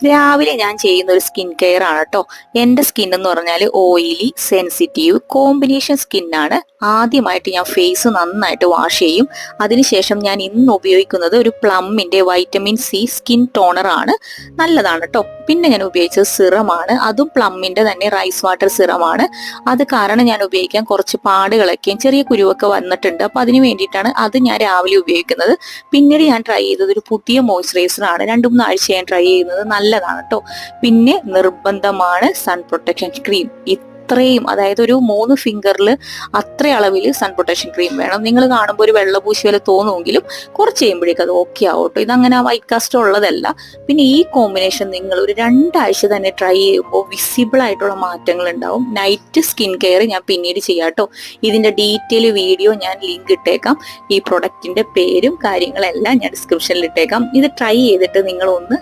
രാവിലെ ഞാൻ ചെയ്യുന്ന ഒരു സ്കിൻ കെയർ ആണ് കേട്ടോ. എന്റെ സ്കിൻ എന്ന് പറഞ്ഞാൽ ഓയിലി, സെൻസിറ്റീവ് കോമ്പിനേഷൻ സ്കിന്നാണ്. ആദ്യമായിട്ട് ഞാൻ ഫേസ് നന്നായിട്ട് വാഷ് ചെയ്യും. അതിനുശേഷം ഞാൻ ഇന്ന് ഉപയോഗിക്കുന്നത് ഒരു പ്ലമ്മിന്റെ വൈറ്റമിൻ സി സ്കിൻ ടോണർ ആണ്. നല്ലതാണ് കേട്ടോ. പിന്നെ ഞാൻ ഉപയോഗിച്ചത് സിറമാണ്. അതും പ്ലമ്മിന്റെ തന്നെ റൈസ് വാട്ടർ സിറമാണ്. അത് കാരണം ഞാൻ ഉപയോഗിക്കാൻ കുറച്ച് പാടുകളൊക്കെയും ചെറിയ കുരുവൊക്കെ വന്നിട്ടുണ്ട്. അപ്പൊ അതിന് വേണ്ടിയിട്ടാണ് അത് ഞാൻ രാവിലെ ഉപയോഗിക്കുന്നത്. പിന്നീട് ഞാൻ ട്രൈ ചെയ്തത് ഒരു പുതിയ മോയ്സ്ചറൈസർ ആണ്. 2-3 ആഴ്ച ഞാൻ ട്രൈ ചെയ്യുന്നത്. നല്ലതാണ് കേട്ടോ. പിന്നെ നിർബന്ധമാണ് സൺ പ്രൊട്ടക്ഷൻ ക്രീം. ഇത്രയും, അതായത് ഒരു 3 ഫിംഗറിൽ അത്ര അളവിൽ സൺ പ്രൊട്ടക്ഷൻ ക്രീം വേണം. നിങ്ങൾ കാണുമ്പോൾ ഒരു വെള്ളപൂശി പോലെ തോന്നുമെങ്കിലും കുറച്ച് കഴിയുമ്പോഴേക്കും അത് ഓക്കെ ആവും കേട്ടോ. ഇതങ്ങനെ വൈറ്റ് കാസ്റ്റ് ഉള്ളതല്ല. പിന്നെ ഈ കോമ്പിനേഷൻ നിങ്ങൾ ഒരു 2 ആഴ്ച തന്നെ ട്രൈ ചെയ്യുമ്പോൾ വിസിബിൾ ആയിട്ടുള്ള മാറ്റങ്ങൾ ഉണ്ടാവും. നൈറ്റ് സ്കിൻ കെയർ ഞാൻ പിന്നീട് ചെയ്യാം കേട്ടോ. ഇതിന്റെ ഡീറ്റെയിൽ വീഡിയോ ഞാൻ ലിങ്ക് ഇട്ടേക്കാം. ഈ പ്രൊഡക്റ്റിന്റെ പേരും കാര്യങ്ങളെല്ലാം ഞാൻ ഡിസ്ക്രിപ്ഷനിൽ ഇട്ടേക്കാം. ഇത് ട്രൈ ചെയ്തിട്ട് നിങ്ങൾ ഒന്ന്